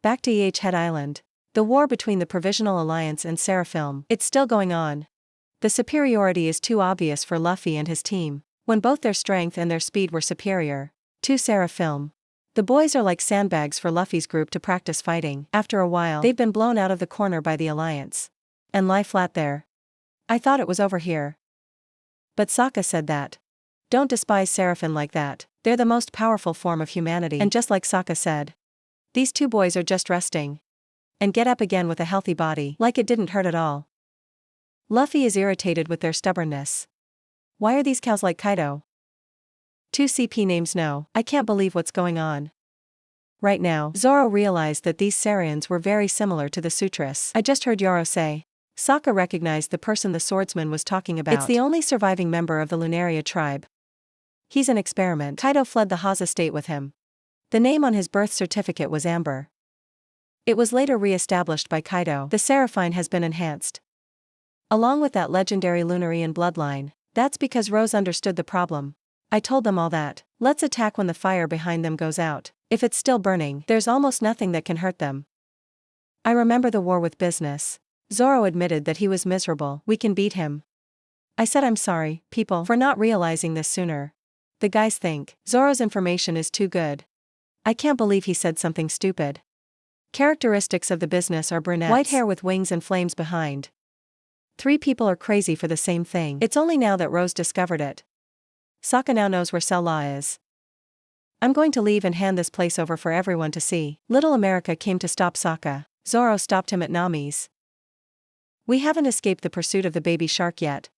Back to Head Island. The war between the Provisional Alliance and Seraphim. It's still going on. The superiority is too obvious for Luffy and his team, when both their strength and their speed were superior to Seraphim. The boys are like sandbags for Luffy's group to practice fighting. After a while, they've been blown out of the corner by the Alliance and lie flat there. I thought it was over here. But Sokka said that. Don't despise Seraphim like that. They're the most powerful form of humanity. And just like Sokka said, these two boys are just resting. And get up again with a healthy body, like it didn't hurt at all. Luffy is irritated with their stubbornness. Why are these cows like Kaido? 2 CP names no, I can't believe what's going on. Right now, Zoro realized that these Saurians were very similar to the Sutras. I just heard Yoro say. Sokka recognized the person the swordsman was talking about. It's the only surviving member of the Lunaria tribe. He's an experiment. Kaido fled the Haza state with him. The name on his birth certificate was Amber. It was later re-established by Kaido. The Seraphim has been enhanced, along with that legendary Lunarian bloodline. That's because Rose understood the problem. I told them all that. Let's attack when the fire behind them goes out. If it's still burning, there's almost nothing that can hurt them. I remember the war with business. Zoro admitted that he was miserable. We can beat him. I said I'm sorry, people, for not realizing this sooner. The guys think Zoro's information is too good. I can't believe he said something stupid. Characteristics of the business are brunettes, white hair with wings and flames behind. 3 people are crazy for the same thing. It's only now that Rose discovered it. Sokka now knows where Cell-La is. I'm going to leave and hand this place over for everyone to see. Little America came to stop Sokka. Zoro stopped him at Nami's. We haven't escaped the pursuit of the baby shark yet.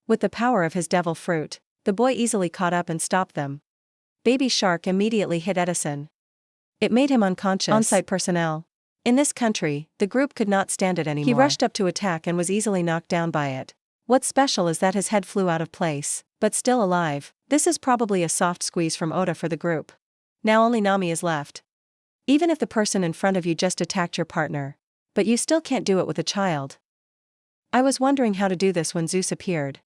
With the power of his devil fruit, the boy easily caught up and stopped them. Baby shark immediately hit Edison. It made him unconscious. On-site personnel. In this country, the group could not stand it anymore. He rushed up to attack and was easily knocked down by it. What's special is that his head flew out of place, but still alive. This is probably a soft squeeze from Oda for the group. Now only Nami is left. Even if the person in front of you just attacked your partner, but you still can't do it with a child. I was wondering how to do this when Zeus appeared.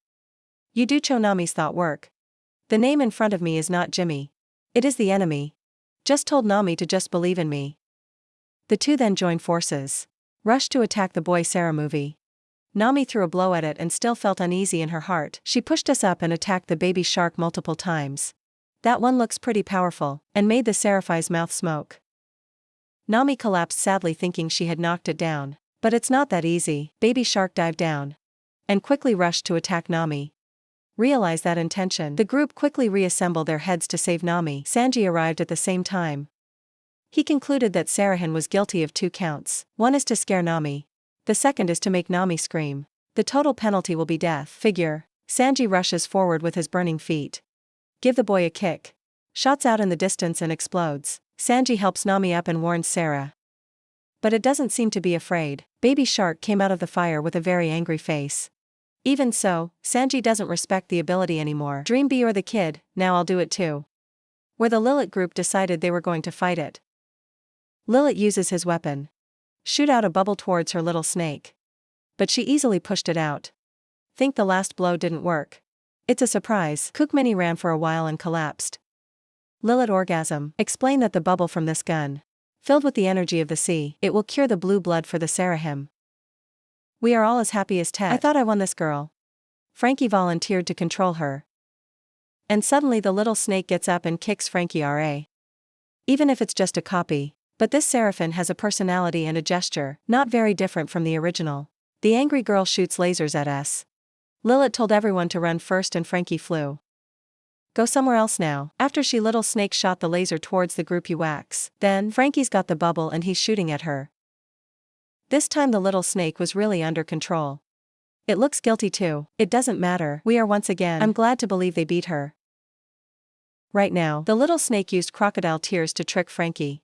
Yuducho Nami's thought work. The name in front of me is not Jimmy. It is the enemy. Just told Nami to just believe in me. The two then joined forces. Rushed to attack the boy Sarah movie. Nami threw a blow at it and still felt uneasy in her heart. She pushed us up and attacked the baby shark multiple times. That one looks pretty powerful, and made the Seraphim's mouth smoke. Nami collapsed sadly thinking she had knocked it down. But it's not that easy. Baby shark dived down. And quickly rushed to attack Nami. Realize that intention. The group quickly reassembled their heads to save Nami. Sanji arrived at the same time. He concluded that Serahin was guilty of 2 counts. One is to scare Nami. The second is to make Nami scream. The total penalty will be death. Figure. Sanji rushes forward with his burning feet. Give the boy a kick. Shots out in the distance and explodes. Sanji helps Nami up and warns Sarah. But it doesn't seem to be afraid. Baby shark came out of the fire with a very angry face. Even so, Sanji doesn't respect the ability anymore. Dream Bee or the kid, now I'll do it too. Where the Lilith group decided they were going to fight it. Lilith uses his weapon. Shoot out a bubble towards her little snake. But she easily pushed it out. Think the last blow didn't work. It's a surprise. Cookmini ran for a while and collapsed. Lilith orgasm. Explain that the bubble from this gun, filled with the energy of the sea, it will cure the blue blood for the Seraphim. We are all as happy as Tet. I thought I won this girl. Frankie volunteered to control her. And suddenly the little snake gets up and kicks Frankie RA. Even if it's just a copy. But this Seraphim has a personality and a gesture, not very different from the original. The angry girl shoots lasers at us. Lilith told everyone to run first and Frankie flew. Go somewhere else now. After she little snake shot the laser towards the group wax. Then, Frankie's got the bubble and he's shooting at her. This time the little snake was really under control. It looks guilty too. It doesn't matter. We are once again. I'm glad to believe they beat her. Right now, the little snake used crocodile tears to trick Frankie.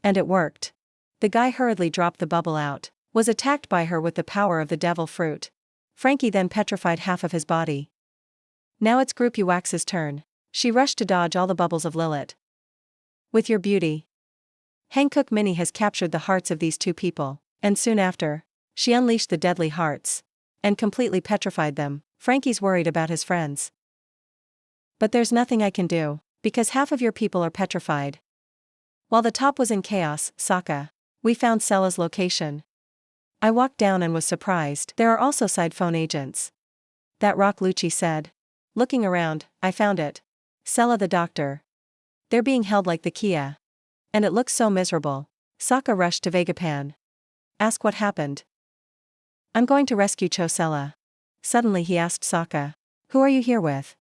And it worked. The guy hurriedly dropped the bubble out. Was attacked by her with the power of the devil fruit. Frankie then petrified half of his body. Now it's Group Wax's turn. She rushed to dodge all the bubbles of Lilith. With your beauty. Hankook Mini has captured the hearts of these 2 people. And soon after, she unleashed the deadly hearts. And completely petrified them. Frankie's worried about his friends. But there's nothing I can do, because half of your people are petrified. While the top was in chaos, Sokka We found Sella's location. I walked down and was surprised. There are also side phone agents. That rock, Lucci said. Looking around, I found it. Sella the doctor. They're being held like the Kia. And it looks so miserable. Sokka rushed to Vegapan. Ask what happened. I'm going to rescue Sella. Suddenly he asked Sokka. Who are you here with?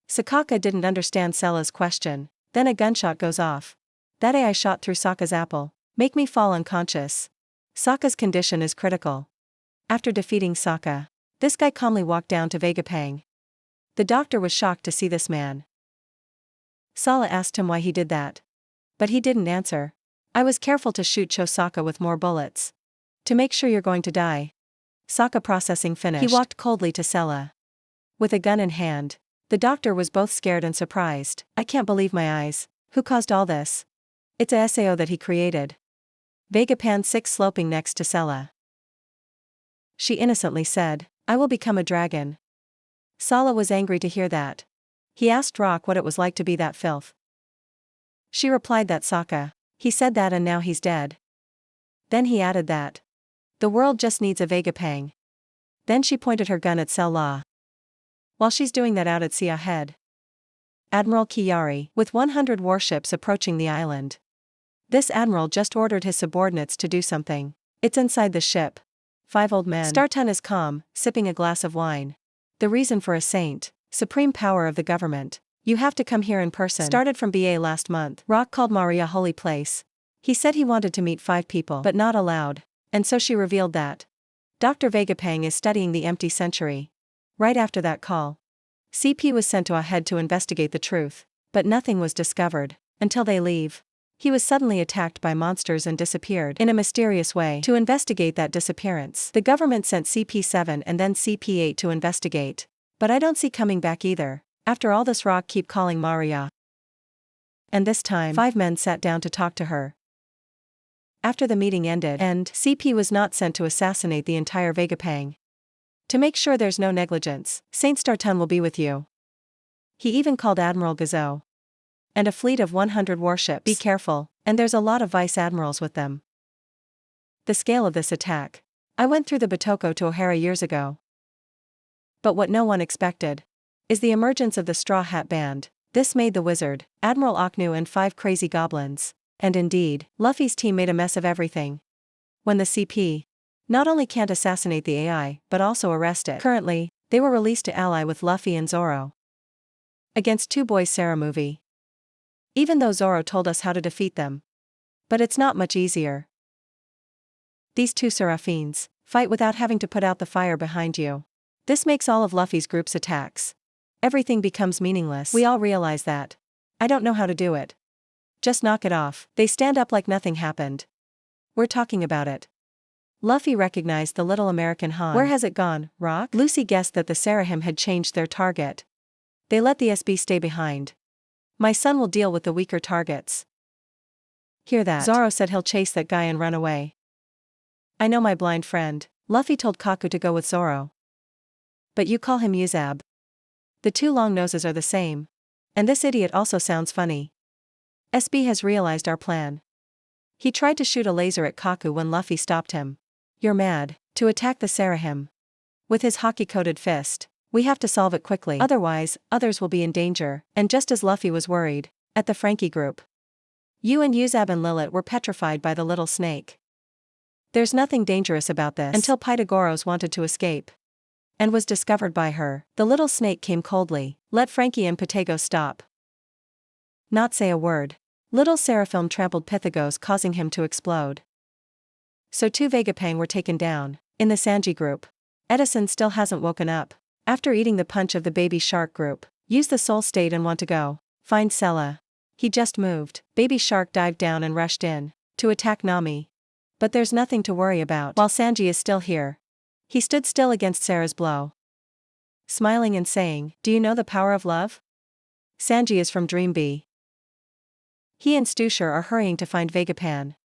Sakaka didn't understand Sella's question. Then a gunshot goes off. That AI shot through Sokka's apple. Make me fall unconscious. Sokka's condition is critical. After defeating Sokka, this guy calmly walked down to Vegapang. The doctor was shocked to see this man. Salla asked him why he did that. But he didn't answer. I was careful to shoot Sokka with more bullets. To make sure you're going to die. Sokka processing finished. He walked coldly to Sella. With a gun in hand, the doctor was both scared and surprised. I can't believe my eyes. Who caused all this? It's a SAO that he created. Vegapan 6 sloping next to Sella. She innocently said, I will become a dragon. Salla was angry to hear that. He asked Rock what it was like to be that filth. She replied that Sokka. He said that and now he's dead. Then he added that. The world just needs a Vegapang. Then she pointed her gun at Sella. While she's doing that out at sea ahead. Admiral Kiyari, with 100 warships approaching the island. This admiral just ordered his subordinates to do something. It's inside the ship. 5 old men. Startun is calm, sipping a glass of wine. The reason for a saint, supreme power of the government. You have to come here in person. Started from BA last month. Rock called Maria holy place. He said he wanted to meet 5 people, but not allowed. And so she revealed that. Dr. Vegapang is studying the empty century. Right after that call, CP was sent to Ahead to investigate the truth, but nothing was discovered, until they leave. He was suddenly attacked by monsters and disappeared in a mysterious way. To investigate that disappearance, the government sent CP7 and then CP8 to investigate. But I don't see coming back either. After all this, Rock keep calling Maria. And this time, 5 men sat down to talk to her. After the meeting ended, and CP was not sent to assassinate the entire Vegapang. To make sure there's no negligence, Saint Startun will be with you. He even called Admiral Gazo. And a fleet of 100 warships. Be careful, and there's a lot of vice admirals with them. The scale of this attack. I went through the Batoko to O'Hara years ago. But what no one expected is the emergence of the Straw Hat Band. This made the wizard, Admiral Aknu and 5 crazy goblins. And indeed, Luffy's team made a mess of everything. When the CP not only can't assassinate the AI, but also arrest it. Currently, they were released to ally with Luffy and Zoro. Against 2 boys Sarah movie. Even though Zoro told us how to defeat them. But it's not much easier. These 2 Seraphins fight without having to put out the fire behind you. This makes all of Luffy's group's attacks. Everything becomes meaningless. We all realize that. I don't know how to do it. Just knock it off. They stand up like nothing happened. We're talking about it. Luffy recognized the little American Han. Where has it gone, Rock? Lucy guessed that the Seraphim had changed their target. They let the SB stay behind. My son will deal with the weaker targets. Hear that? Zoro said he'll chase that guy and run away. I know my blind friend. Luffy told Kaku to go with Zoro. But you call him Yuzab. The 2 long noses are the same. And this idiot also sounds funny. SB has realized our plan. He tried to shoot a laser at Kaku when Luffy stopped him. You're mad. To attack the Seraphim. With his hockey-coated fist. We have to solve it quickly. Otherwise, others will be in danger. And just as Luffy was worried, at the Frankie group. You and Yuzab and Lilith were petrified by the little snake. There's nothing dangerous about this. Until Pythagoras wanted to escape. And was discovered by her. The little snake came coldly. Let Frankie and Pythago stop. Not say a word. Little Seraphim trampled Pythagoras, causing him to explode. So 2 Vegapang were taken down. In the Sanji group. Edison still hasn't woken up. After eating the punch of the baby shark group. Use the soul state and want to go. Find Sella. He just moved. Baby shark dived down and rushed in. To attack Nami. But there's nothing to worry about. While Sanji is still here. He stood still against Sarah's blow. Smiling and saying, do you know the power of love? Sanji is from Dream Bee. He and Stusher are hurrying to find Vegapan.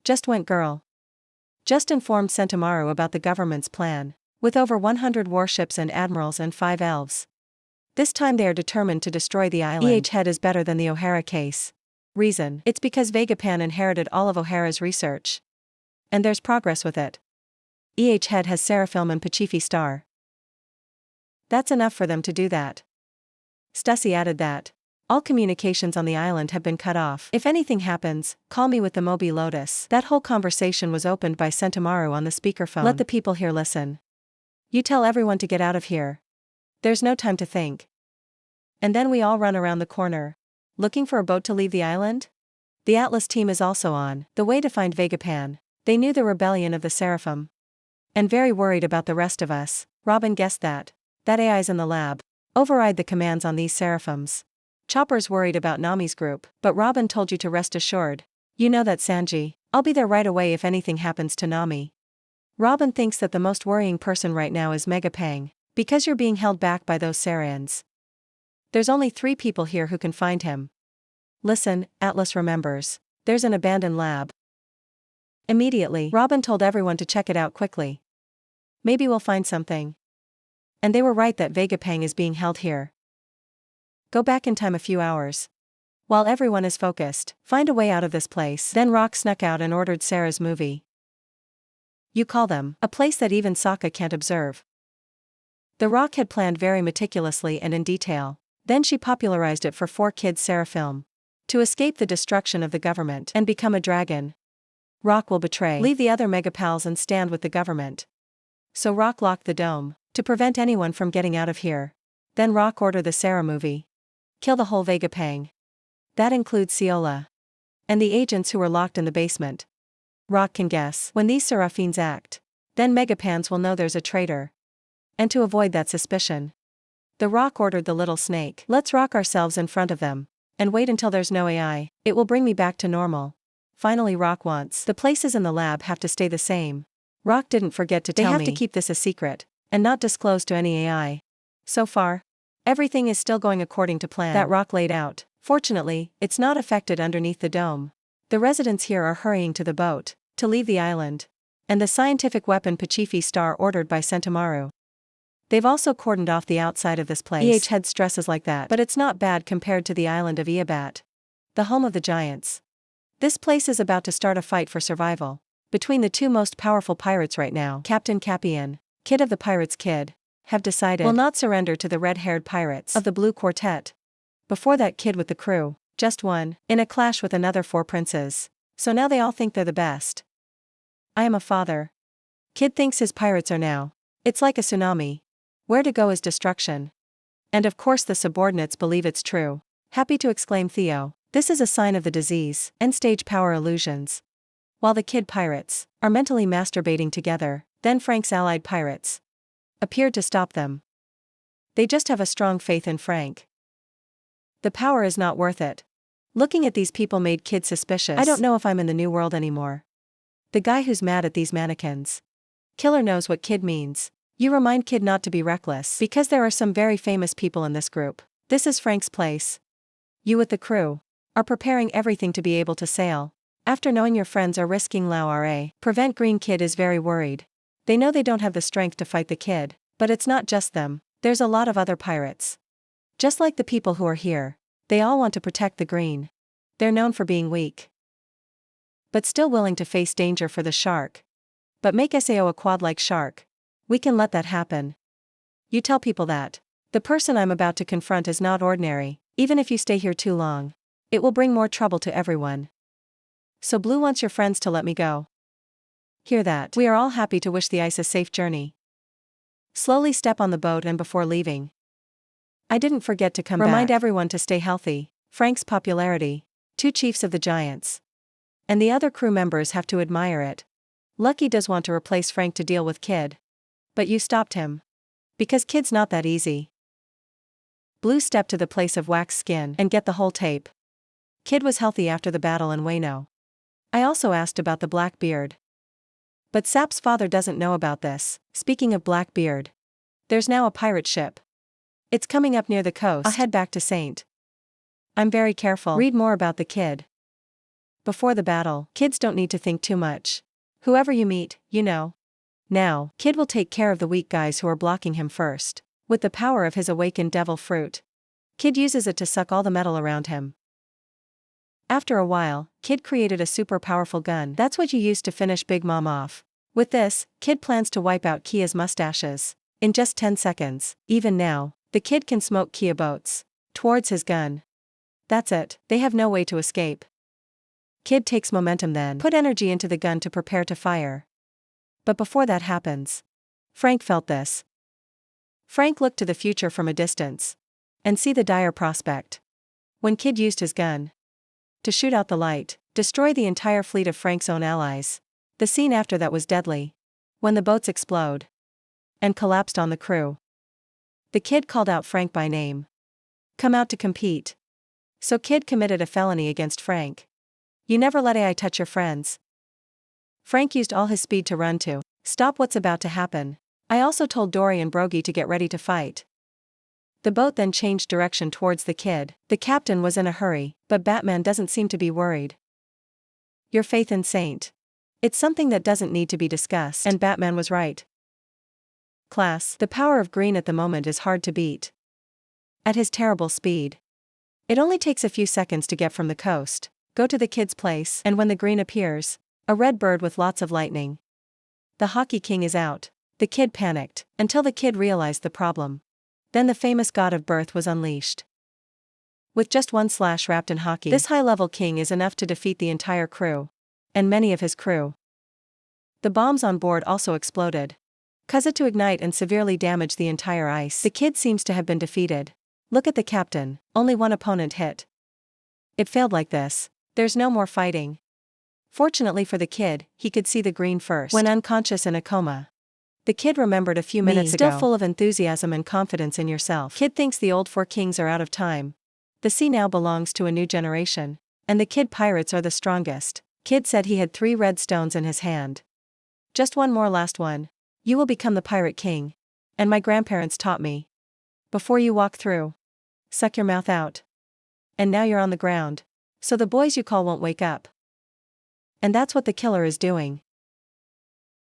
Just went girl. Just informed Sentomaru about the government's plan. With over 100 warships and admirals and 5 elves. This time they are determined to destroy the island. EH head is better than the O'Hara case. Reason: it's because Vegapaan inherited all of O'Hara's research. And there's progress with it. Head has Seraphim and Pachifi Star. That's enough for them to do that. Stussy added that all communications on the island have been cut off. If anything happens, call me with the Moby Lotus. That whole conversation was opened by Sentomaru on the speakerphone. Let the people here listen. You tell everyone to get out of here. There's no time to think. And then we all run around the corner. Looking for a boat to leave the island? The Atlas team is also on the way to find Vegapaan. They knew the rebellion of the Seraphim. And very worried about the rest of us. Robin guessed that. That AI's in the lab. Override the commands on these Seraphims. Chopper's worried about Nami's group, but Robin told you to rest assured. You know that, Sanji. I'll be there right away if anything happens to Nami. Robin thinks that the most worrying person right now is Megapang, because you're being held back by those Saiyans. There's only 3 people here who can find him. Listen, Atlas remembers. There's an abandoned lab. Immediately, Robin told everyone to check it out quickly. Maybe we'll find something. And they were right that Vegapang is being held here. Go back in time a few hours. While everyone is focused, find a way out of this place. Then Rock snuck out and ordered Sarah's movie. You call them, a place that even Sokka can't observe. The Rock had planned very meticulously and in detail. Then she popularized it for 4 kids Seraphim. To escape the destruction of the government and become a dragon. Rock will betray, leave the other Megapals and stand with the government. So Rock locked the dome, to prevent anyone from getting out of here. Then Rock ordered the Sarah movie. Kill the whole Vegapang. That includes Ciola. And the agents who were locked in the basement. Rock can guess when these Seraphins act. Then Megapans will know there's a traitor. And to avoid that suspicion, the Rock ordered the little snake. Let's rock ourselves in front of them. And wait until there's no AI. It will bring me back to normal. Finally, Rock wants the places in the lab have to stay the same. Rock didn't forget to tell me. They have to keep this a secret, and not disclose to any AI. So far, everything is still going according to plan that Rock laid out. Fortunately, it's not affected underneath the dome. The residents here are hurrying to the boat, to leave the island. And the scientific weapon Pachifi Star ordered by Sentomaru. They've also cordoned off the outside of this place. Head stresses like that, but it's not bad compared to the island of Eobat. The home of the giants. This place is about to start a fight for survival. Between the 2 most powerful pirates right now, Captain Capian, Kid of the Pirates Kid, have decided will not surrender to the red-haired pirates of the Blue Quartet. Before that, Kid with the crew, just one, in a clash with another 4 princes. So now they all think they're the best. I am a father. Kid thinks his pirates are now. It's like a tsunami. Where to go is destruction. And of course the subordinates believe it's true. Happy to exclaim Theo, this is a sign of the disease, end-stage power illusions. While the Kid pirates are mentally masturbating together, then Frank's allied pirates appeared to stop them. They just have a strong faith in Frank. The power is not worth it. Looking at these people made Kid suspicious. I don't know if I'm in the new world anymore. The guy who's mad at these mannequins. Killer knows what Kid means. You remind Kid not to be reckless, because there are some very famous people in this group. This is Frank's place. You with the crew are preparing everything to be able to sail. After knowing your friends are risking Lao Ra, prevent Green Kid is very worried. They know they don't have the strength to fight the Kid, but it's not just them, there's a lot of other pirates. Just like the people who are here, they all want to protect the Green. They're known for being weak, but still willing to face danger for the shark. But make Sao a quad-like shark. We can let that happen. You tell people that the person I'm about to confront is not ordinary, even if you stay here too long. It will bring more trouble to everyone. So Blue wants your friends to let me go. Hear that? We are all happy to wish the ice a safe journey. Slowly step on the boat and before leaving. I didn't forget to remind everyone to stay healthy. Frank's popularity. 2 chiefs of the giants. And the other crew members have to admire it. Lucky does want to replace Frank to deal with Kid. But you stopped him. Because Kid's not that easy. Blue stepped to the place of wax skin and get the whole tape. Kid was healthy after the battle in Wano. I also asked about the Blackbeard. But Sap's father doesn't know about this. Speaking of Blackbeard, there's now a pirate ship. It's coming up near the coast. I'll head back to Saint. I'm very careful. Read more about the Kid. Before the battle, kids don't need to think too much. Whoever you meet, you know. Now, Kid will take care of the weak guys who are blocking him first. With the power of his awakened devil fruit, Kid uses it to suck all the metal around him. After a while, Kid created a super powerful gun. That's what you used to finish Big Mom off. With this, Kid plans to wipe out Kia's mustaches in just 10 seconds. Even now, the Kid can smoke Kia boats towards his gun. That's it, they have no way to escape. Kid takes momentum then, put energy into the gun to prepare to fire. But before that happens, Frank felt this. Frank looked to the future from a distance and see the dire prospect. When Kid used his gun to shoot out the light, destroy the entire fleet of Frank's own allies. The scene after that was deadly. When the boats explode and collapsed on the crew. The Kid called out Frank by name. Come out to compete. So Kid committed a felony against Frank. You never let AI touch your friends. Frank used all his speed to run to stop what's about to happen. I also told Dory and Brogy to get ready to fight. The boat then changed direction towards the Kid. The captain was in a hurry, but Batman doesn't seem to be worried. Your faith in Saint. It's something that doesn't need to be discussed, and Batman was right. Class, the power of green at the moment is hard to beat. At his terrible speed. It only takes a few seconds to get from the coast, go to the Kid's place, and when the green appears, a red bird with lots of lightning. The Hockey King is out. The Kid panicked, until the Kid realized the problem. Then the famous god of birth was unleashed. With just one slash wrapped in hockey, this high-level king is enough to defeat the entire crew. And many of his crew. The bombs on board also exploded. Cause it to ignite and severely damage the entire ice. The Kid seems to have been defeated. Look at the captain, only one opponent hit. It failed like this. There's no more fighting. Fortunately for the Kid, he could see the green first. When unconscious in a coma. The Kid remembered a few minutes ago. Still full of enthusiasm and confidence in yourself. Kid thinks the old four kings are out of time. The sea now belongs to a new generation. And the Kid pirates are the strongest. Kid said he had 3 red stones in his hand. Just one more last one. You will become the pirate king. And my grandparents taught me. Before you walk through, suck your mouth out. And now you're on the ground. So the boys you call won't wake up. And that's what the killer is doing.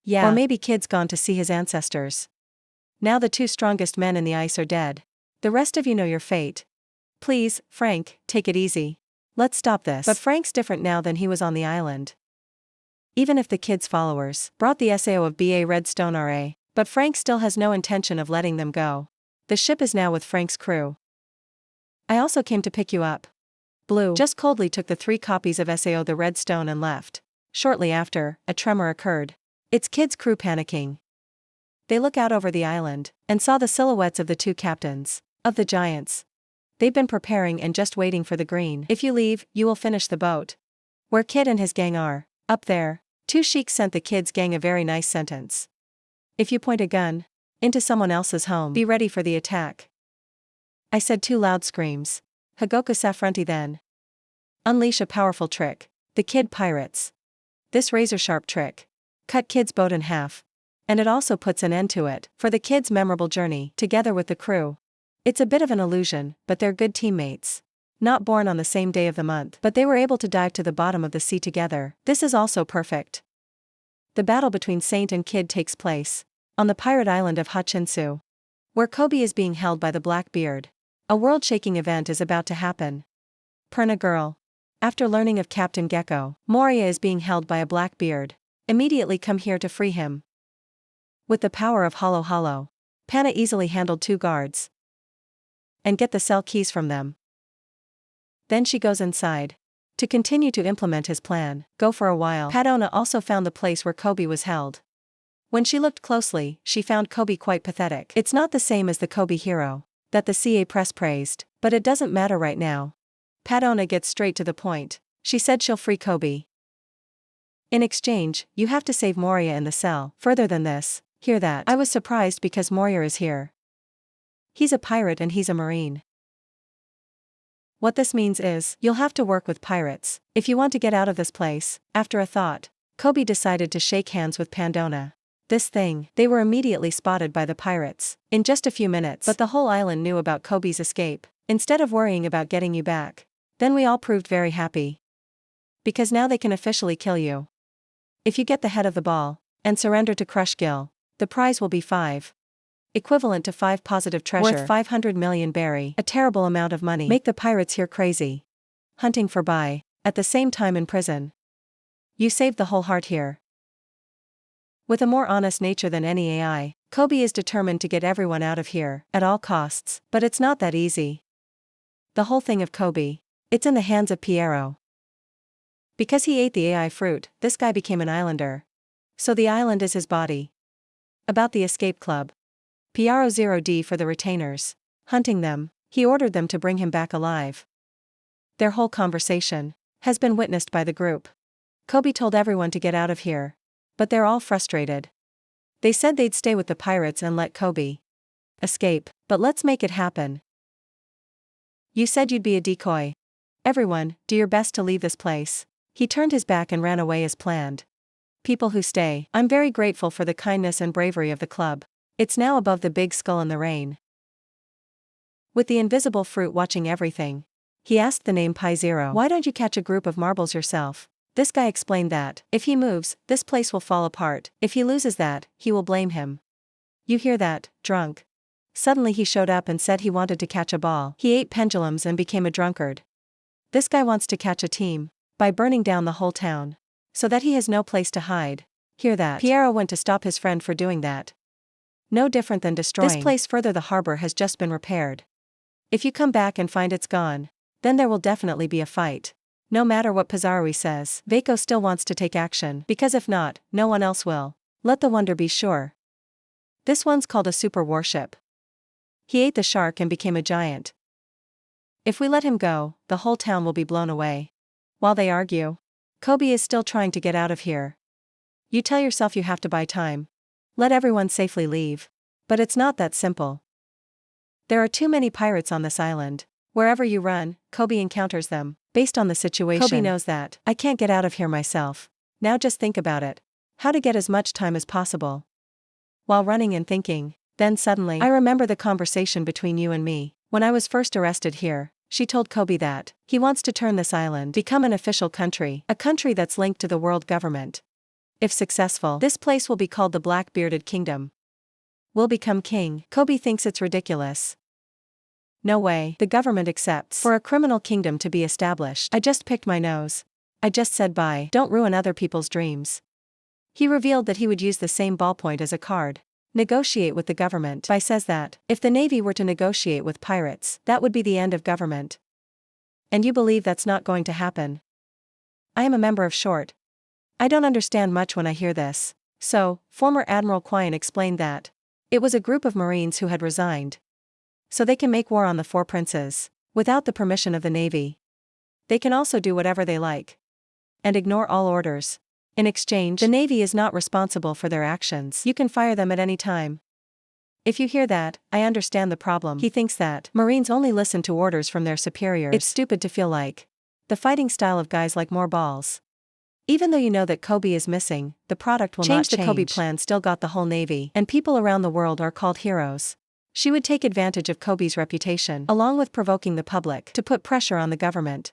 Yeah. Or maybe Kid's gone to see his ancestors. Now the 2 strongest men in the ice are dead. The rest of you know your fate. Please, Frank, take it easy. Let's stop this. But Frank's different now than he was on the island. Even if the Kid's followers brought the SAO of BA Redstone RA, but Frank still has no intention of letting them go. The ship is now with Frank's crew. I also came to pick you up. Blue just coldly took the 3 copies of SAO the Redstone and left. Shortly after, a tremor occurred. It's Kid's crew panicking. They look out over the island, and saw the silhouettes of the 2 captains, of the giants. They've been preparing and just waiting for the green. If you leave, you will finish the boat. Where Kid and his gang are, up there. 2 sheiks sent the Kid's gang a very nice sentence. If you point a gun into someone else's home, be ready for the attack. I said 2 loud screams. Hagoku Safrunti then. Unleash a powerful trick. The Kid pirates. This razor-sharp trick cut Kid's boat in half. And it also puts an end to it, for the Kid's memorable journey, together with the crew. It's a bit of an illusion, but they're good teammates. Not born on the same day of the month, but they were able to dive to the bottom of the sea together. This is also perfect. The battle between Saint and Kid takes place on the pirate island of Hachinsu, where Kobe is being held by the Blackbeard. A world-shaking event is about to happen. Perna girl. After learning of Captain Gecko, Moria is being held by a Blackbeard. Immediately come here to free him. With the power of Hollow Hollow, Panna easily handled 2 guards. And get the cell keys from them. Then she goes inside. To continue to implement his plan, go for a while. Padona also found the place where Kobe was held. When she looked closely, she found Kobe quite pathetic. It's not the same as the Kobe hero that the CA press praised, but it doesn't matter right now. Padona gets straight to the point. She said she'll free Kobe. In exchange, you have to save Moria in the cell. Further than this, hear that. I was surprised because Moria is here. He's a pirate and he's a marine. What this means is, you'll have to work with pirates if you want to get out of this place. After a thought, Kobe decided to shake hands with Pandona. This thing, they were immediately spotted by the pirates in just a few minutes. But the whole island knew about Kobe's escape. Instead of worrying about getting you back, then we all proved very happy. Because now they can officially kill you. If you get the head of the ball and surrender to Crush Gill, the prize will be 5. Equivalent to 5 positive treasure worth 500 million berry. A terrible amount of money. Make the pirates here crazy. Hunting for buy. At the same time in prison. You saved the whole heart here. With a more honest nature than any AI, Kobe is determined to get everyone out of here, at all costs, but it's not that easy. The whole thing of Kobe. It's in the hands of Piero. Because he ate the AI fruit, this guy became an islander. So the island is his body. About the escape club. Piero 0D for the retainers. Hunting them, he ordered them to bring him back alive. Their whole conversation has been witnessed by the group. Kobe told everyone to get out of here. But they're all frustrated. They said they'd stay with the pirates and let Kobe escape, but let's make it happen. You said you'd be a decoy. Everyone, do your best to leave this place. He turned his back and ran away as planned. People who stay, I'm very grateful for the kindness and bravery of the club. It's now above the big skull in the rain. With the invisible fruit watching everything, he asked the name Pi Zero, why don't you catch a group of marbles yourself? This guy explained that, if he moves, this place will fall apart. If he loses that, he will blame him. You hear that, drunk? Suddenly he showed up and said he wanted to catch a ball. He ate pendulums and became a drunkard. This guy wants to catch a team by burning down the whole town, so that he has no place to hide. Hear that? Piero went to stop his friend for doing that. No different than destroying this place further. The harbor has just been repaired. If you come back and find it's gone, then there will definitely be a fight. No matter what Pizarro says, Vaco still wants to take action, because if not, no one else will. Let the wonder be sure. This one's called a super warship. He ate the shark and became a giant. If we let him go, the whole town will be blown away. While they argue, Kobe is still trying to get out of here. You tell yourself you have to buy time. Let everyone safely leave. But it's not that simple. There are too many pirates on this island. Wherever you run, Kobe encounters them. Based on the situation, Kobe knows that, I can't get out of here myself. Now just think about it. How to get as much time as possible. While running and thinking, then suddenly, I remember the conversation between you and me. When I was first arrested here, she told Kobe that he wants to turn this island, become an official country, a country that's linked to the world government. If successful, this place will be called the Blackbearded Kingdom. We'll become king. Kobe thinks it's ridiculous. No way, the government accepts for a criminal kingdom to be established. I just picked my nose. I just said bye. Don't ruin other people's dreams. He revealed that he would use the same ballpoint as a card. Negotiate with the government. Bai says that, if the Navy were to negotiate with pirates, that would be the end of government. And you believe that's not going to happen? I am a member of Short. I don't understand much when I hear this. So, former Admiral Quine explained that it was a group of Marines who had resigned. So they can make war on the Four Princes, without the permission of the Navy. They can also do whatever they like. And ignore all orders. In exchange, the Navy is not responsible for their actions. You can fire them at any time. If you hear that, I understand the problem. He thinks that Marines only listen to orders from their superiors. It's stupid to feel like the fighting style of guys like more balls. Even though you know that Kobe is missing, the product will not change. The Kobe plan still got the whole Navy, and people around the world are called heroes. She would take advantage of Kobe's reputation, along with provoking the public, to put pressure on the government.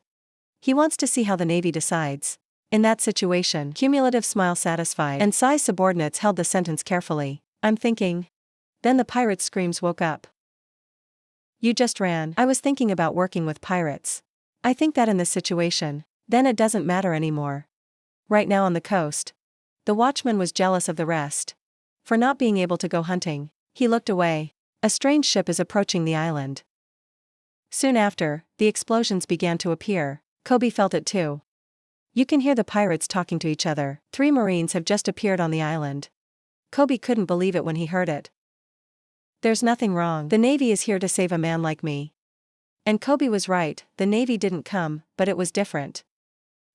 He wants to see how the Navy decides. In that situation, cumulative smile satisfied, and Sai's subordinates held the sentence carefully. I'm thinking. Then the pirate's screams woke up. You just ran. I was thinking about working with pirates. I think that in this situation, then it doesn't matter anymore. Right now on the coast, the watchman was jealous of the rest. For not being able to go hunting, he looked away. A strange ship is approaching the island. Soon after, the explosions began to appear. Kobe felt it too. You can hear the pirates talking to each other. 3 Marines have just appeared on the island. Kobe couldn't believe it when he heard it. There's nothing wrong. The Navy is here to save a man like me. And Kobe was right, the Navy didn't come, but it was different.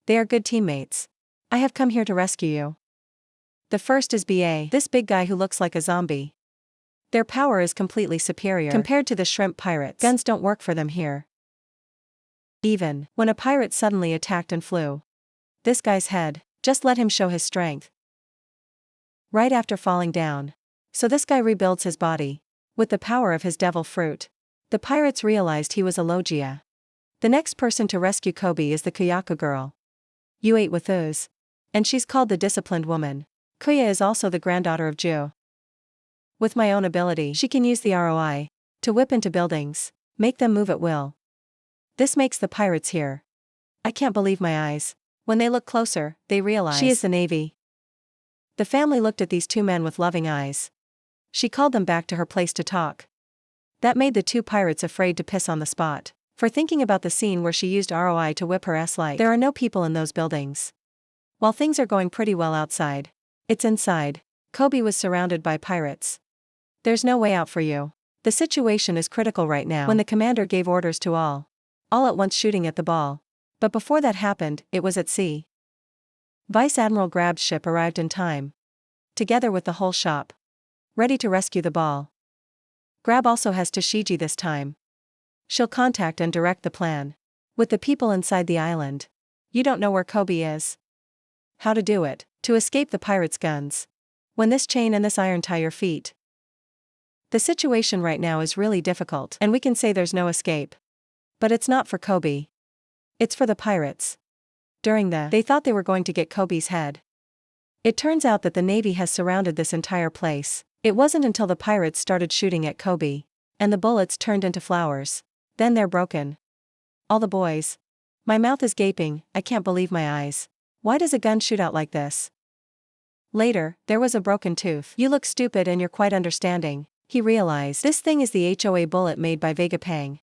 They are good teammates. I have come here to rescue you. The first is BA, this big guy who looks like a zombie. Their power is completely superior compared to the shrimp pirates. Guns don't work for them here. Even when a pirate suddenly attacked and flew this guy's head, just let him show his strength. Right after falling down. So this guy rebuilds his body with the power of his devil fruit. The pirates realized he was a Logia. The next person to rescue Kobe is the Kayako girl. You ate with Uz. And she's called the disciplined woman. Kuya is also the granddaughter of Ju. With my own ability, she can use the ROI to whip into buildings, make them move at will. This makes the pirates here I can't believe my eyes. When they look closer, they realize she is the Navy. The family looked at these two men with loving eyes. She called them back to her place to talk. That made the two pirates afraid to piss on the spot. For thinking about the scene where she used ROI to whip her ass like there are no people in those buildings. While things are going pretty well outside, it's inside. Kobe was surrounded by pirates. There's no way out for you. The situation is critical right now. When the commander gave orders to all at once shooting at the ball. But before that happened, it was at sea. Vice Admiral Grab's ship arrived in time. Together with the whole shop. Ready to rescue the ball. Grab also has Tashigi this time. She'll contact and direct the plan. With the people inside the island. You don't know where Kobe is. How to do it, to escape the pirates' guns. When this chain and this iron tie your feet. The situation right now is really difficult, and we can say there's no escape. But it's not for Kobe. It's for the pirates. They thought they were going to get Kobe's head. It turns out that the Navy has surrounded this entire place. It wasn't until the pirates started shooting at Kobe, and the bullets turned into flowers. Then they're broken. All the boys. My mouth is gaping, I can't believe my eyes. Why does a gun shoot out like this? Later, there was a broken tooth. You look stupid and you're quite understanding. He realized this thing is the HOA bullet made by Vegapang.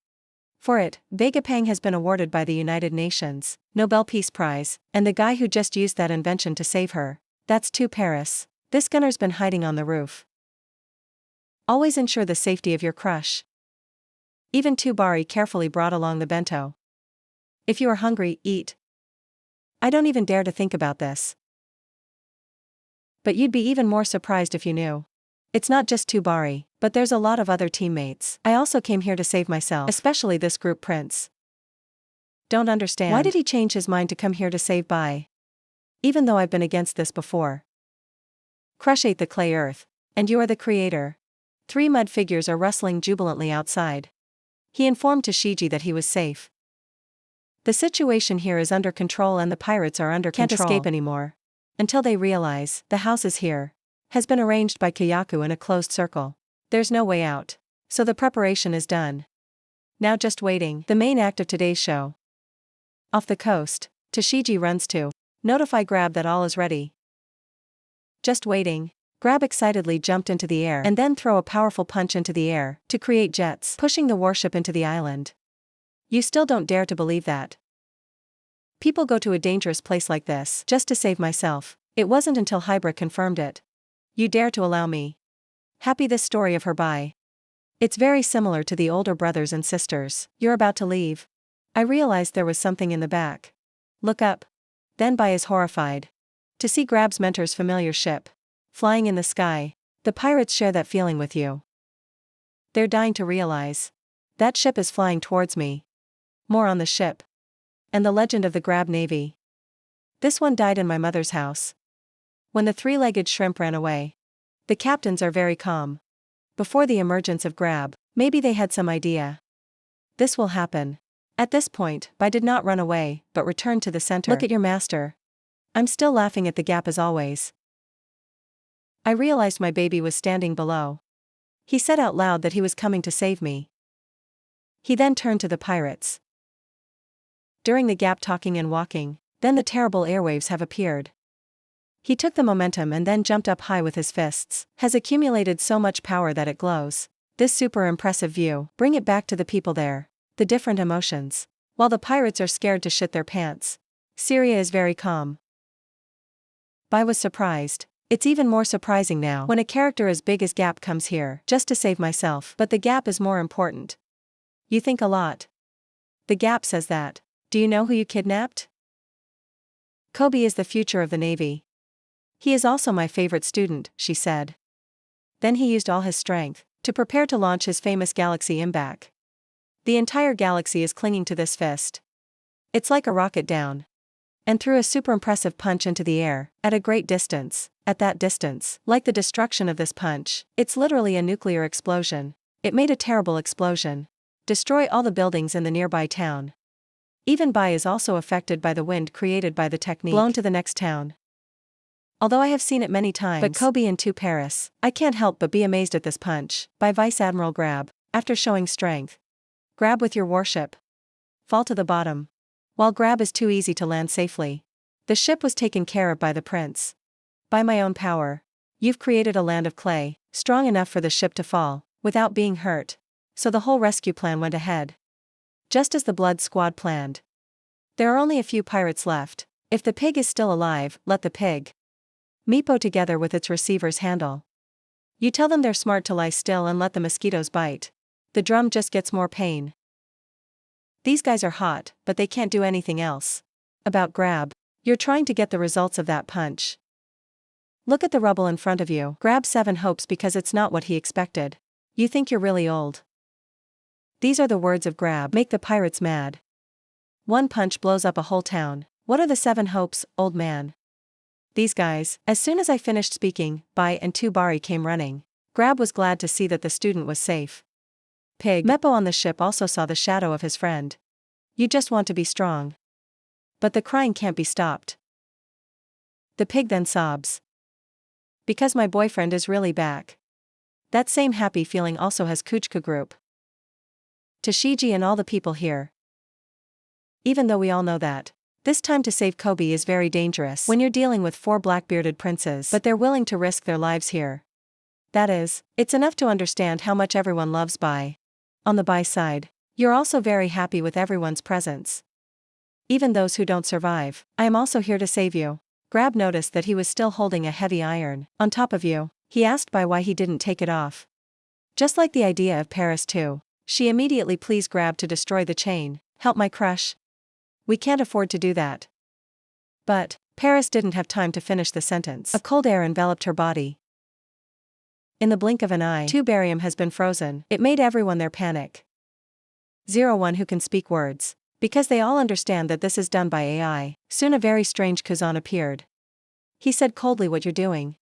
For it, Vegapang has been awarded by the United Nations Nobel Peace Prize, and the guy who just used that invention to save her, that's 2 Paris. This gunner's been hiding on the roof. Always ensure the safety of your crush. Even Tubari carefully brought along the bento. If you are hungry, eat. I don't even dare to think about this. But you'd be even more surprised if you knew. It's not just Tubari, but there's a lot of other teammates. I also came here to save myself, especially this group prince. Don't understand. Why did he change his mind to come here to save Bai? Even though I've been against this before. Crush ate the clay earth, and you are the creator. 3 mud figures are rustling jubilantly outside. He informed Tashigi that he was safe. The situation here is under control and the pirates are under control. Can't escape anymore. Until they realize, the house is here. Has been arranged by Kyaku in a closed circle. There's no way out. So the preparation is done. Now just waiting. The main act of today's show. Off the coast, Tashigi runs to notify Grab that all is ready. Just waiting. Grab excitedly jumped into the air and then throw a powerful punch into the air to create jets, pushing the warship into the island. You still don't dare to believe that. People go to a dangerous place like this just to save myself. It wasn't until Hybra confirmed it. You dare to allow me. Happy this story of her Bai. It's very similar to the older brothers and sisters. You're about to leave. I realized there was something in the back. Look up. Then Bai is horrified. To see Grab's mentor's familiar ship. Flying in the sky. The pirates share that feeling with you. They're dying to realize. That ship is flying towards me. More on the ship. And the legend of the Grab Navy. This one died in my mother's house. When the 3-legged shrimp ran away. The captains are very calm. Before the emergence of Grab, maybe they had some idea. This will happen. At this point, Bai did not run away, but returned to the center. Look at your master. I'm still laughing at the gap as always. I realized my baby was standing below. He said out loud that he was coming to save me. He then turned to the pirates. During the gap talking and walking, then the terrible airwaves have appeared. He took the momentum and then jumped up high with his fists, has accumulated so much power that it glows. This super impressive view, bring it back to the people there. The different emotions. While the pirates are scared to shit their pants. Syria is very calm. Bai was surprised. It's even more surprising now when a character as big as Gap comes here just to save myself. But the Gap is more important. You think a lot. The Gap says that. Do you know who you kidnapped? Kobe is the future of the Navy. He is also my favorite student, she said. Then he used all his strength to prepare to launch his famous galaxy impact. The entire galaxy is clinging to this fist. It's like a rocket down. And threw a super impressive punch into the air, at a great distance. At that distance, like the destruction of this punch, it's literally a nuclear explosion. It made a terrible explosion. Destroy all the buildings in the nearby town. Even Bai is also affected by the wind created by the technique. Blown to the next town. Although I have seen it many times, but Kobe and 2 Paris, I can't help but be amazed at this punch, by Vice Admiral Grab, after showing strength. Grab with your warship. Fall to the bottom. while Grab is too easy to land safely. The ship was taken care of by the prince. By my own power. You've created a land of clay, strong enough for the ship to fall, without being hurt. So the whole rescue plan went ahead. Just as the Blood Squad planned. There are only a few pirates left. If the pig is still alive, let the pig. Meepo together with its receiver's handle. You tell them they're smart to lie still and let the mosquitoes bite. The drum just gets more pain. These guys are hot, but they can't do anything else. About Grab. You're trying to get the results of that punch. Look at the rubble in front of you. Grab 7 hopes because it's not what he expected. You think you're really old. These are the words of Grab. Make the pirates mad. One punch blows up a whole town. What are the 7 hopes, old man? These guys. As soon as I finished speaking, Bai and 2 Bari came running. Grab was glad to see that the student was safe. Pig. Meppo on the ship also saw the shadow of his friend. You just want to be strong. But the crying can't be stopped. The pig then sobs. Because my boyfriend is really back. That same happy feeling also has Kuchka Group. Tashigi and all the people here. Even though we all know that. This time to save Kobe is very dangerous when you're dealing with 4 black-bearded princes, but they're willing to risk their lives here. That is, it's enough to understand how much everyone loves Bai. On the Bai side, you're also very happy with everyone's presence. Even those who don't survive, I am also here to save you. Grab noticed that he was still holding a heavy iron on top of you. He asked Bai why he didn't take it off. Just like the idea of Paris too. She immediately pleased Grab to destroy the chain. Help my crush. We can't afford to do that. But Paris didn't have time to finish the sentence. A cold air enveloped her body. In the blink of an eye, 2 barium has been frozen. It made everyone there panic. 01 who can speak words. Because they all understand that this is done by AI. Soon a very strange Kuzan appeared. He said coldly, what you're doing.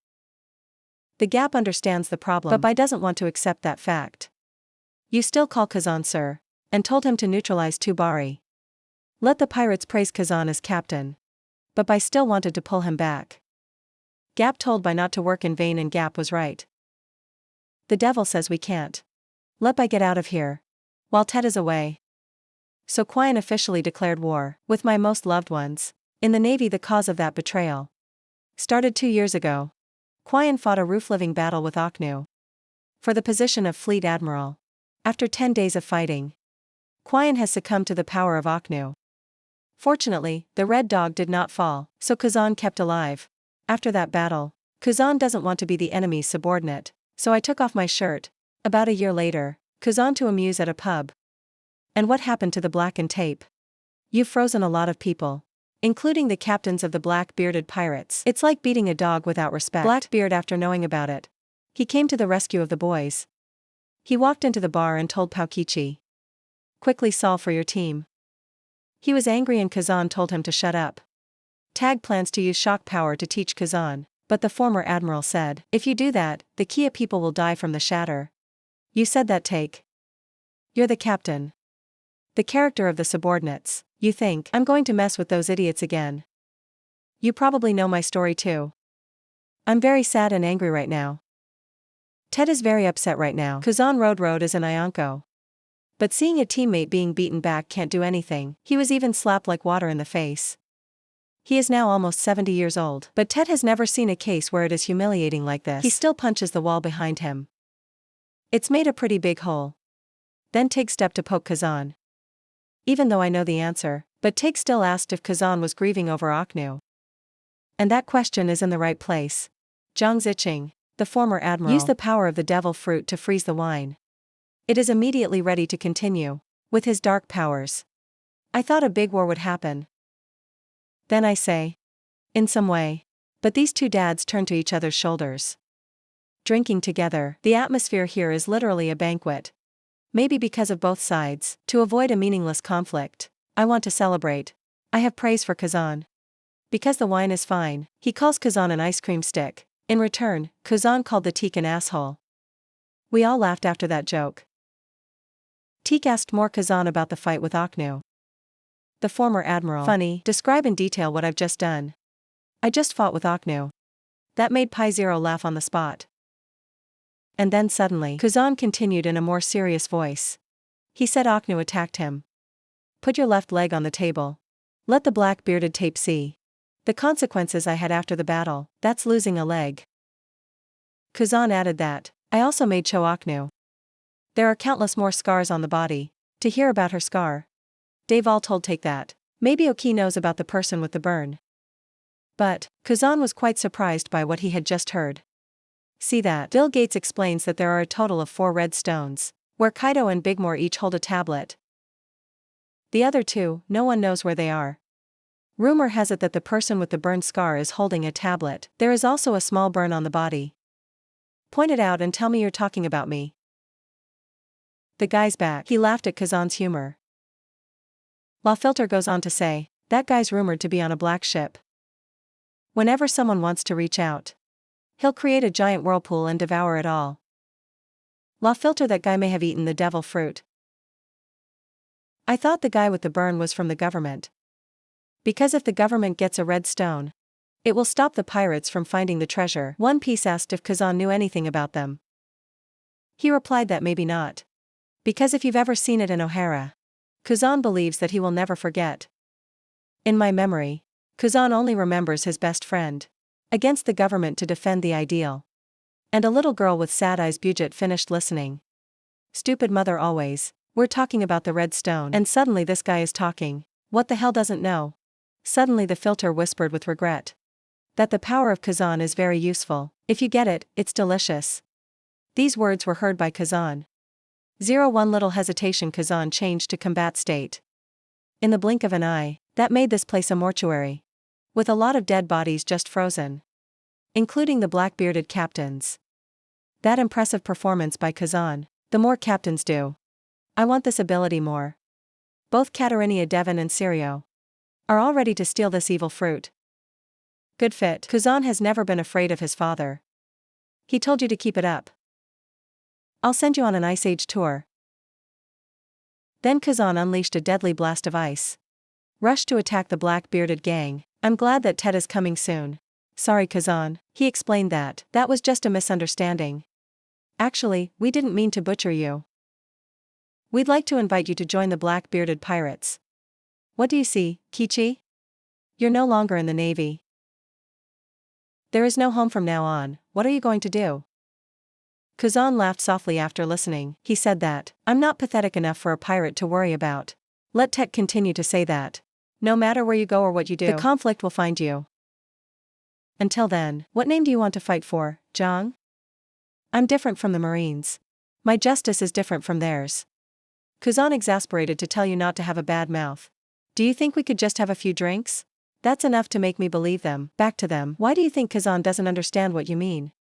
The Gap understands the problem, but Bai doesn't want to accept that fact. You still call Kuzan sir, and told him to neutralize 2 Bari. Let the pirates praise Kuzan as captain. But Bai still wanted to pull him back. Gap told Bai not to work in vain, and Gap was right. The devil says we can't. Let Bai get out of here. While Ted is away. So Quian officially declared war, with my most loved ones. In the Navy, the cause of that betrayal started 2 years ago. Quian fought a roof-living battle with Aknu for the position of Fleet Admiral. After 10 days of fighting, Quian has succumbed to the power of Aknu. Fortunately, the Red Dog did not fall, so Kuzan kept alive. After that battle, Kuzan doesn't want to be the enemy's subordinate, so I took off my shirt. About a year later, Kuzan to amuse at a pub. And what happened to the blackened tape? You've frozen a lot of people, including the captains of the black-bearded pirates. It's like beating a dog without respect. Blackbeard, after knowing about it, he came to the rescue of the boys. He walked into the bar and told Paukichi. Quickly solve for your team. He was angry and Kuzan told him to shut up. Tag plans to use shock power to teach Kuzan, but the former admiral said, if you do that, the Kia people will die from the shatter. You said that, Take. You're the captain. The character of the subordinates. You think I'm going to mess with those idiots again? You probably know my story too. I'm very sad and angry right now. Ted is very upset right now. Kuzan Road is an Ionko. But seeing a teammate being beaten back can't do anything. He was even slapped like water in the face. He is now almost 70 years old, but Ted has never seen a case where it is humiliating like this. He still punches the wall behind him. It's made a pretty big hole. Then Tig stepped to poke Kuzan. Even though I know the answer, but Tig still asked if Kuzan was grieving over Aknu. And that question is in the right place. Zhang Ziqing, the former admiral, used the power of the devil fruit to freeze the wine. It is immediately ready to continue, with his dark powers. I thought a big war would happen. Then I say. In some way. But these 2 dads turn to each other's shoulders. Drinking together, the atmosphere here is literally a banquet. Maybe because of both sides, to avoid a meaningless conflict, I want to celebrate. I have praise for Kuzan. Because the wine is fine, he calls Kuzan an ice cream stick. In return, Kuzan called the Teak an asshole. We all laughed after that joke. Teak asked more Kuzan about the fight with Aknu. The former admiral. Funny, describe in detail what I've just done. I just fought with Aknu. That made Pi Zero laugh on the spot. And then suddenly, Kuzan continued in a more serious voice. He said Aknu attacked him. Put your left leg on the table. Let the black-bearded tape see. The consequences I had after the battle, that's losing a leg. Kuzan added that, I also made Choaknu. There are countless more scars on the body. To hear about her scar. Dave all told take that. Maybe Oki knows about the person with the burn. But, Kuzan was quite surprised by what he had just heard. See that. Bill Gates explains that there are a total of 4 red stones, where Kaido and Bigmore each hold a tablet. The other 2, no one knows where they are. Rumor has it that the person with the burned scar is holding a tablet. There is also a small burn on the body. Point it out and tell me you're talking about me. The guy's back. He laughed at Kazan's humor. Lawfilter goes on to say, that guy's rumored to be on a black ship. Whenever someone wants to reach out, he'll create a giant whirlpool and devour it all. Lawfilter, that guy may have eaten the devil fruit. I thought the guy with the burn was from the government. Because if the government gets a red stone, it will stop the pirates from finding the treasure. One Piece asked if Kuzan knew anything about them. He replied that maybe not. Because if you've ever seen it in O'Hara, Kuzan believes that he will never forget. In my memory, Kuzan only remembers his best friend. Against the government to defend the ideal. And a little girl with sad eyes. Budget finished listening. Stupid mother always. We're talking about the red stone. And suddenly this guy is talking. What the hell doesn't know? Suddenly the filter whispered with regret. That the power of Kuzan is very useful. If you get it, it's delicious. These words were heard by Kuzan. 01 little hesitation. Kuzan changed to combat state. In the blink of an eye, that made this place a mortuary. With a lot of dead bodies just frozen. Including the black-bearded captains. That impressive performance by Kuzan. The more captains do. I want this ability more. Both Katarina Devon and Sirio are all ready to steal this evil fruit. Good fit. Kuzan has never been afraid of his father. He told you to keep it up. I'll send you on an Ice Age tour. Then Kuzan unleashed a deadly blast of ice. Rushed to attack the black-bearded gang. I'm glad that Ted is coming soon. Sorry Kuzan, he explained that was just a misunderstanding. Actually, we didn't mean to butcher you. We'd like to invite you to join the black-bearded pirates. What do you see, Kichi? You're no longer in the Navy. There is no home from now on. What are you going to do? Kuzan laughed softly after listening. He said that, I'm not pathetic enough for a pirate to worry about. Let Tet continue to say that. No matter where you go or what you do, the conflict will find you. Until then, what name do you want to fight for, Zhang? I'm different from the Marines. My justice is different from theirs. Kuzan exasperated to tell you not to have a bad mouth. Do you think we could just have a few drinks? That's enough to make me believe them. Back to them. Why do you think Kuzan doesn't understand what you mean?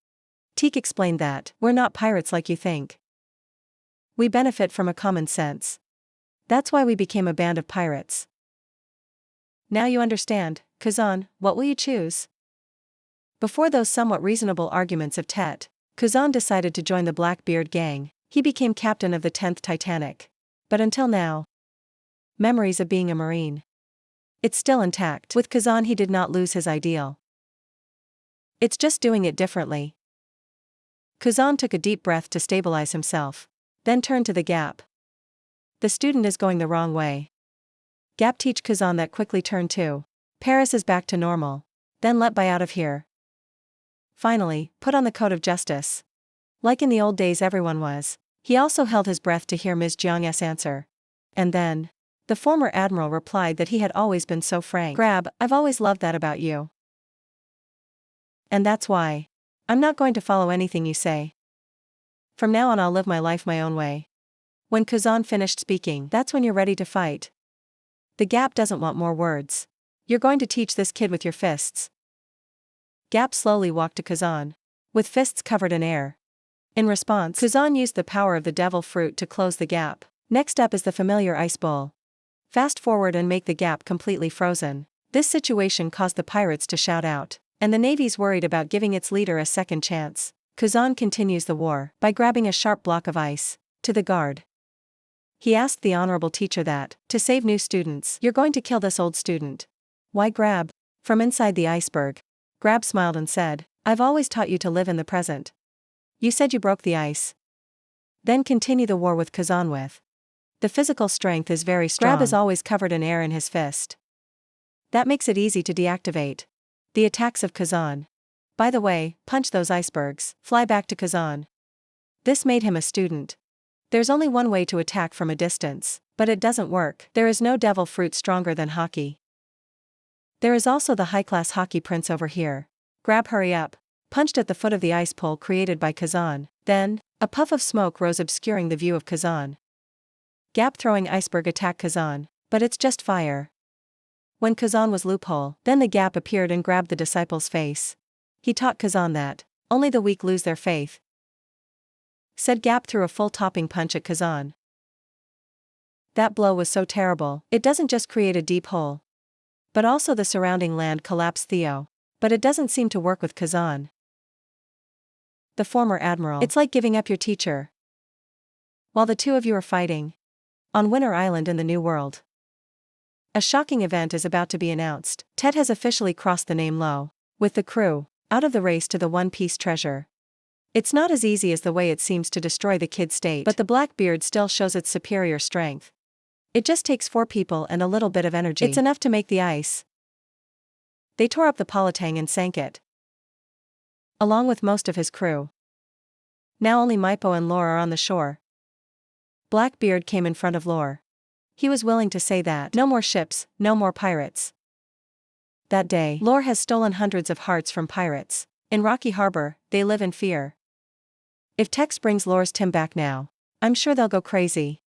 Teak explained that, we're not pirates like you think. We benefit from a common sense. That's why we became a band of pirates. Now you understand, Kuzan, what will you choose? Before those somewhat reasonable arguments of Tet, Kuzan decided to join the Blackbeard gang. He became captain of the 10th Titanic. But until now, memories of being a Marine. It's still intact. With Kuzan he did not lose his ideal. It's just doing it differently. Kuzan took a deep breath to stabilize himself. Then turned to the Gap. The student is going the wrong way. Gap teach Kuzan that quickly turn too. Paris is back to normal. Then let by out of here. Finally, put on the coat of justice. Like in the old days everyone was. He also held his breath to hear Ms. Jiang's answer. And then, the former admiral replied that he had always been so frank. Grab, I've always loved that about you. And that's why. I'm not going to follow anything you say. From now on I'll live my life my own way. When Kuzan finished speaking, that's when you're ready to fight. The Gap doesn't want more words. You're going to teach this kid with your fists. Gap slowly walked to Kuzan, with fists covered in air. In response, Kuzan used the power of the devil fruit to close the gap. Next up is the familiar ice bowl. Fast forward and make the gap completely frozen. This situation caused the pirates to shout out, and the Navy's worried about giving its leader a second chance. Kuzan continues the war by grabbing a sharp block of ice to the guard. He asked the honorable teacher that, to save new students, you're going to kill this old student. Why Grab? From inside the iceberg, Grab smiled and said, I've always taught you to live in the present. You said you broke the ice. Then continue the war with Kuzan with. The physical strength is very strong. Grab is always covered in air in his fist. That makes it easy to deactivate. The attacks of Kuzan. By the way, punch those icebergs, fly back to Kuzan. This made him a student. There's only one way to attack from a distance, but it doesn't work. There is no devil fruit stronger than hockey. There is also the high-class hockey prince over here. Grap, hurry up. Punched at the foot of the ice pole created by Kuzan. Then, a puff of smoke rose obscuring the view of Kuzan. Gap throwing iceberg attack Kuzan, but it's just fire. When Kuzan was loophole, then the Gap appeared and grabbed the disciple's face. He taught Kuzan that only the weak lose their faith. Said Gap threw a full topping punch at Kuzan. That blow was so terrible, it doesn't just create a deep hole, but also the surrounding land collapsed. Theo. But it doesn't seem to work with Kuzan. The former admiral. It's like giving up your teacher. While the two of you are fighting on Winter Island in the New World. A shocking event is about to be announced. Ted has officially crossed the name low, with the crew, out of the race to the One Piece treasure. It's not as easy as the way it seems to destroy the kid state, but the Blackbeard still shows its superior strength. It just takes 4 people and a little bit of energy. It's enough to make the ice. They tore up the Polytang and sank it, along with most of his crew. Now only Maipo and Lore are on the shore. Blackbeard came in front of Lore. He was willing to say that no more ships, no more pirates. That day, Lore has stolen hundreds of hearts from pirates. In Rocky Harbor, they live in fear. If Tex brings Lore's Tim back now, I'm sure they'll go crazy.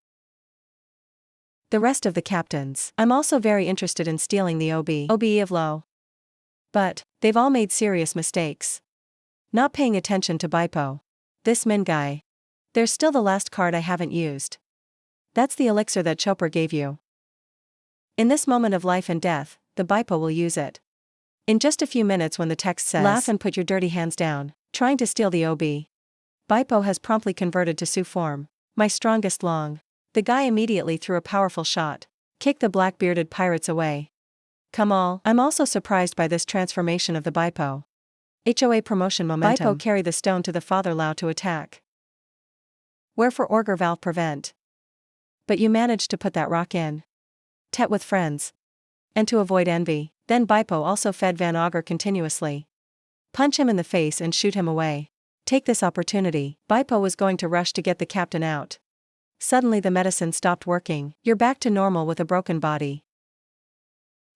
The rest of the captains. I'm also very interested in stealing the OBE of Low. But they've all made serious mistakes. Not paying attention to Baipo. This Min guy. There's still the last card I haven't used. That's the elixir that Chopper gave you. In this moment of life and death, the Baipo will use it. In just a few minutes when the text says, laugh and put your dirty hands down, trying to steal the OB. Baipo has promptly converted to Sioux form. My strongest long. The guy immediately threw a powerful shot. Kicked the black-bearded pirates away. Come all. I'm also surprised by this transformation of the Baipo. HOA promotion momentum. Baipo carry the stone to the Father Lao to attack. Wherefore Orger Valve prevent. But you managed to put that rock in. Tet with friends. And to avoid envy. Then Baipo also fed Van Auger continuously. Punch him in the face and shoot him away. Take this opportunity. Baipo was going to rush to get the captain out. Suddenly the medicine stopped working. You're back to normal with a broken body.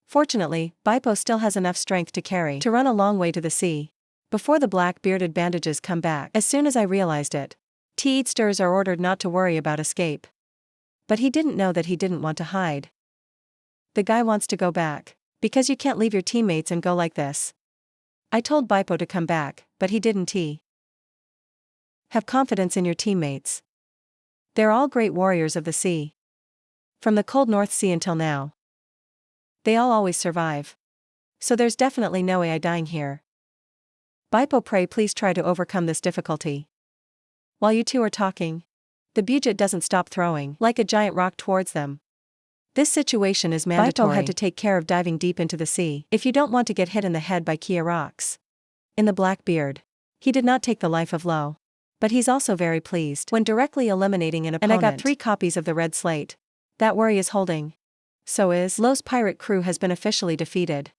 Fortunately, Baipo still has enough strength to run a long way to the sea. Before the black-bearded bandages come back. As soon as I realized it. Teedsters are ordered not to worry about escape. But he didn't know that he didn't want to hide. The guy wants to go back. Because you can't leave your teammates and go like this. I told Baipo to come back, but he didn't. Have confidence in your teammates. They're all great warriors of the sea. From the cold North Sea until now. They all always survive. So there's definitely no way I'm dying here. Baipo, pray please try to overcome this difficulty. While you two are talking, the budget doesn't stop throwing like a giant rock towards them. This situation is mandatory. Baipo had to take care of diving deep into the sea if you don't want to get hit in the head by Kia rocks. In the Blackbeard, he did not take the life of Lo. But he's also very pleased when directly eliminating an opponent. And I got 3 copies of the red slate. That worry is holding. So is Lo's pirate crew has been officially defeated.